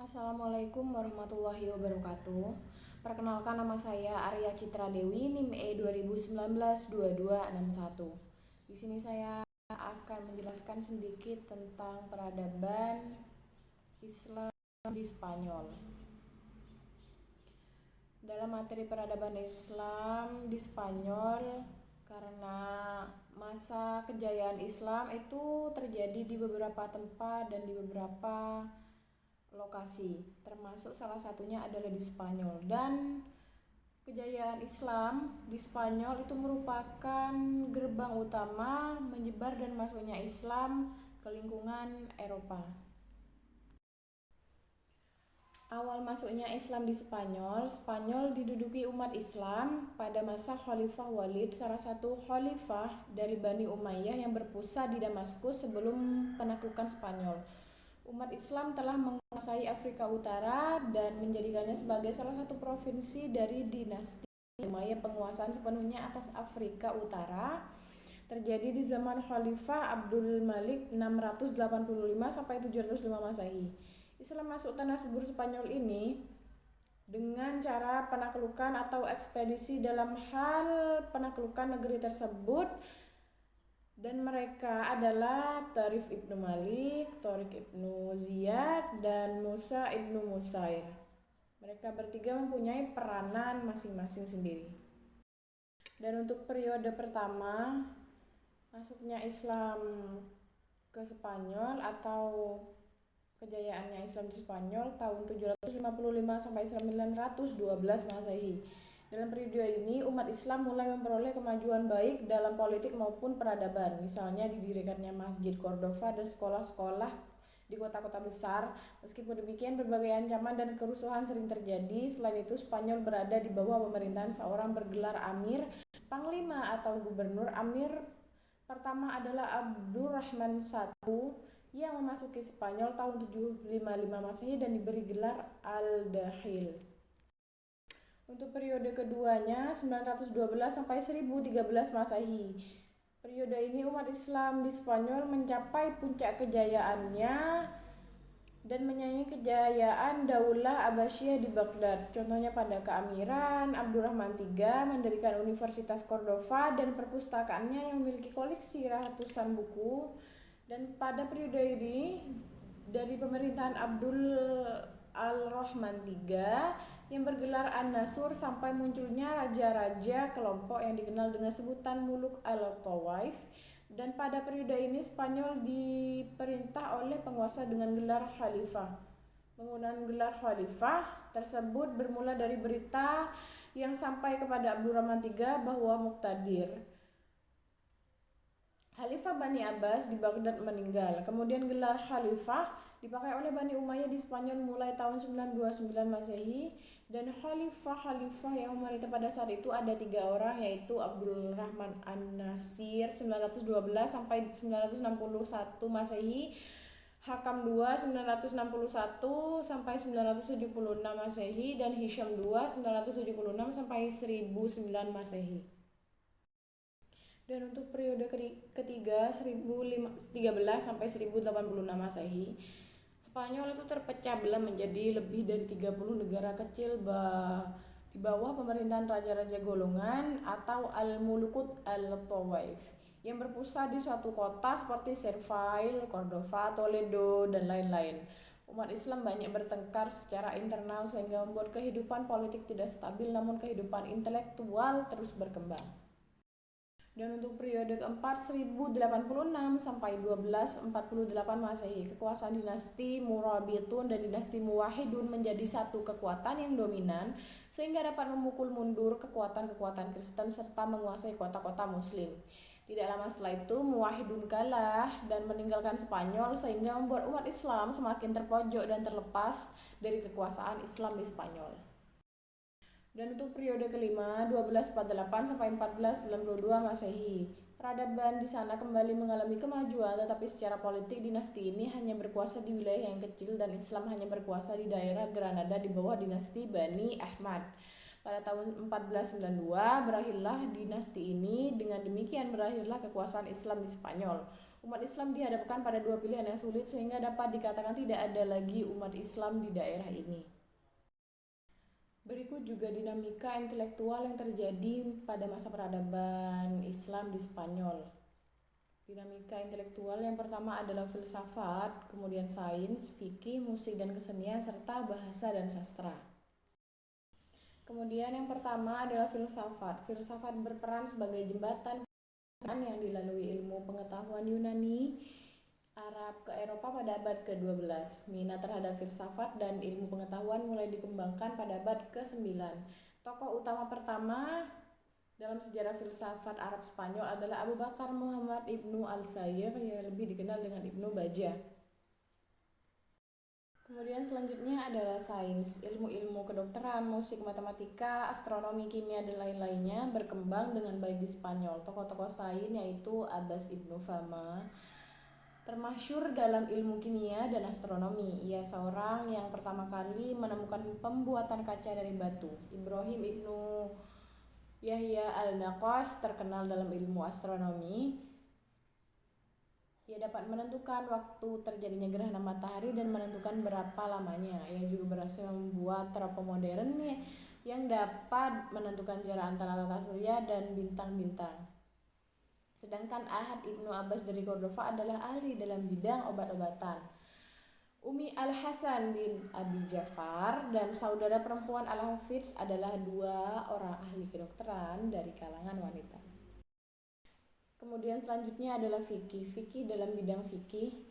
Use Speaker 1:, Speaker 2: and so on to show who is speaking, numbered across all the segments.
Speaker 1: Assalamualaikum warahmatullahi wabarakatuh. Perkenalkan, nama saya Arya Citra Dewi, NIM E 2019-2261. Di sini saya akan menjelaskan sedikit tentang peradaban Islam di Spanyol. Dalam materi peradaban Islam di Spanyol, karena masa kejayaan Islam itu terjadi di beberapa tempat dan di beberapa lokasi, termasuk salah satunya adalah di Spanyol. Dan kejayaan Islam di Spanyol itu merupakan gerbang utama menyebar dan masuknya Islam ke lingkungan Eropa. Awal masuknya Islam di Spanyol, Spanyol diduduki umat Islam pada masa Khalifah Walid, salah satu khalifah dari Bani Umayyah yang berpusat di Damaskus sebelum penaklukan Spanyol. Umat Islam telah menguasai Afrika Utara dan menjadikannya sebagai salah satu provinsi dari dinasti Umayyah. Penguasaan sepenuhnya atas Afrika Utara terjadi di zaman Khalifah Abdul Malik 685 sampai 705 Masehi. Islam masuk tanah subur Spanyol ini dengan cara penaklukan atau ekspedisi. Dalam hal penaklukan negeri tersebut, dan mereka adalah Tarif ibnu Malik, Tariq ibnu Ziyad, dan Musa ibnu Musair. Mereka bertiga mempunyai peranan masing-masing sendiri. Dan untuk periode pertama masuknya Islam ke Spanyol atau kejayaannya Islam di Spanyol tahun 755 sampai 912 Masehi. Dalam periode ini, umat Islam mulai memperoleh kemajuan baik dalam politik maupun peradaban. Misalnya didirikannya Masjid Cordova dan sekolah-sekolah di kota-kota besar. Meskipun demikian, berbagai ancaman dan kerusuhan sering terjadi. Selain itu, Spanyol berada di bawah pemerintahan seorang bergelar Amir, Panglima atau Gubernur. Amir pertama adalah Abdurrahman I yang memasuki Spanyol tahun 755 Masehi dan diberi gelar Al-Dahil. Untuk periode keduanya 912 sampai 1013 Masehi. Periode ini umat Islam di Spanyol mencapai puncak kejayaannya dan menyaingi kejayaan Daulah Abbasiyah di Baghdad. Contohnya pada keamiran Abdurrahman III mendirikan Universitas Cordova dan perpustakaannya yang memiliki koleksi ratusan buku. Dan pada periode ini, dari pemerintahan Abdul Al-Rahman III yang bergelar An-Nasur sampai munculnya raja-raja kelompok yang dikenal dengan sebutan Muluk Al-Tawaif. Dan pada periode ini Spanyol diperintah oleh penguasa dengan gelar Khalifah. Penggunaan gelar Khalifah tersebut bermula dari berita yang sampai kepada Abdurrahman III bahwa Muqtadir, Khalifah Bani Abbas di Baghdad, meninggal. Kemudian gelar Khalifah dipakai oleh Bani Umayyah di Spanyol mulai tahun 929 Masehi, dan khalifah yang memerintah pada saat itu ada 3 orang, yaitu Abdul Rahman An-Nasir 912 sampai 961 Masehi, Hakam II 961 sampai 976 Masehi, dan Hisham II 976 sampai 1009 Masehi. Dan untuk periode ketiga 1013 sampai 1086 Masehi, Spanyol itu terpecah belah menjadi lebih dari 30 negara kecil di bawah pemerintahan raja-raja golongan atau Al-Mulukut Al-Tawaif yang berpusat di suatu kota seperti Seville, Cordova, Toledo, dan lain-lain. Umat Islam banyak bertengkar secara internal sehingga membuat kehidupan politik tidak stabil, namun kehidupan intelektual terus berkembang. Dan untuk periode keempat 1086 sampai 1248 Masehi, kekuasaan dinasti Murabitun dan dinasti Muwahhidun menjadi satu kekuatan yang dominan sehingga dapat memukul mundur kekuatan-kekuatan Kristen serta menguasai kota-kota muslim. Tidak lama setelah itu Muwahhidun kalah dan meninggalkan Spanyol sehingga membuat umat Islam semakin terpojok dan terlepas dari kekuasaan Islam di Spanyol. Dan untuk periode kelima 1248 sampai 1492 Masehi, peradaban di sana kembali mengalami kemajuan, tetapi secara politik dinasti ini hanya berkuasa di wilayah yang kecil dan Islam hanya berkuasa di daerah Granada di bawah dinasti Bani Ahmad. Pada tahun 1492 berakhirlah dinasti ini. Dengan demikian berakhirlah kekuasaan Islam di Spanyol. Umat Islam dihadapkan pada dua pilihan yang sulit sehingga dapat dikatakan tidak ada lagi umat Islam di daerah ini. Berikut juga dinamika intelektual yang terjadi pada masa peradaban Islam di Spanyol. Dinamika intelektual yang pertama adalah filsafat, kemudian sains, fikih, musik dan kesenian, serta bahasa dan sastra. Kemudian yang pertama adalah filsafat. Filsafat berperan sebagai jembatan yang dilalui ilmu pengetahuan Yunani Arab ke Eropa pada abad ke-12. Minat terhadap filsafat dan ilmu pengetahuan mulai dikembangkan pada abad ke-9. Tokoh utama pertama dalam sejarah filsafat Arab Spanyol adalah Abu Bakar Muhammad Ibnu Al-Sayyir yang lebih dikenal dengan Ibnu Bajjah. Kemudian selanjutnya adalah sains, ilmu-ilmu kedokteran, musik, matematika, astronomi, kimia, dan lain-lainnya berkembang dengan baik di Spanyol. Tokoh-tokoh sains yaitu Abbas Ibnu Fama, termasyhur dalam ilmu kimia dan astronomi. Ia seorang yang pertama kali menemukan pembuatan kaca dari batu. Ibrahim Ibnu Yahya al-Naqash terkenal dalam ilmu astronomi. Ia dapat menentukan waktu terjadinya gerhana matahari dan menentukan berapa lamanya. Ia juga berhasil membuat teropong modern yang dapat menentukan jarak antara tata surya dan bintang-bintang. Sedangkan Ahad Ibnu Abbas dari Cordova adalah ahli dalam bidang obat-obatan. Umi Al-Hasan bin Abi Ja'far dan saudara perempuan Al-Hafidz adalah dua orang ahli kedokteran dari kalangan wanita. Kemudian selanjutnya adalah fikih. Fikih dalam bidang fikih,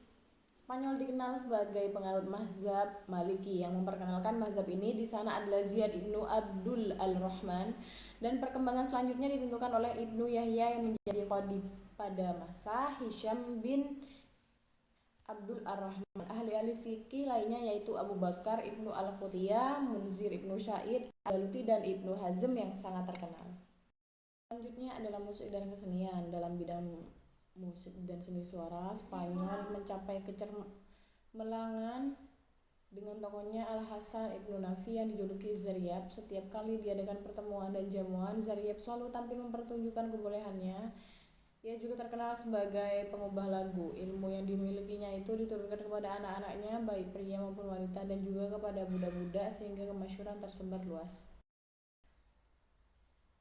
Speaker 1: Spanyol dikenal sebagai penganut mazhab Maliki. Yang memperkenalkan mazhab ini di sana adalah Ziyad Ibnu Abdul Al-Rahman, dan perkembangan selanjutnya ditentukan oleh Ibnu Yahya yang menjadi qadhi pada masa Hisham bin Abdul Ar-Rahman. Ahli-ahli fikih lainnya yaitu Abu Bakar Ibnu Al-Qutiyah, Munzir Ibnu Syaid, Al-Baluti, dan Ibnu Hazm yang sangat terkenal. Selanjutnya adalah musik dan kesenian. Dalam bidang musik dan seni suara, Spanyol mencapai kecermelangan dengan tokohnya Al-Hasan Ibnu Nafi yang dijuluki Zaryab. Setiap kali diadakan pertemuan dan jamuan, Zaryab selalu tampil mempertunjukkan kebolehannya. Ia juga terkenal sebagai pengubah lagu. Ilmu yang dimilikinya itu diturunkan kepada anak-anaknya, baik pria maupun wanita, dan juga kepada budak-budak, sehingga kemasyhuran tersebar luas.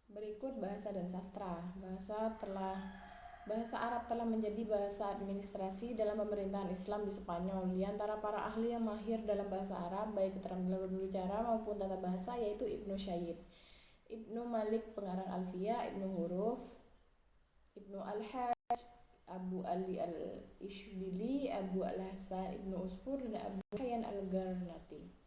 Speaker 1: Berikut bahasa dan sastra. Bahasa Arab telah menjadi bahasa administrasi dalam pemerintahan Islam di Spanyol. Di antara para ahli yang mahir dalam bahasa Arab, baik keterampilan berbicara maupun tata bahasa, yaitu Ibnu Syaid, Ibnu Malik pengarang Alfiyah, Ibnu Huruf, Ibnu Al-Hajj, Abu Ali Al-Ishbili, Abu Al-Hasan Ibnu Usfur, dan Abu Hayyan Al-Garnati.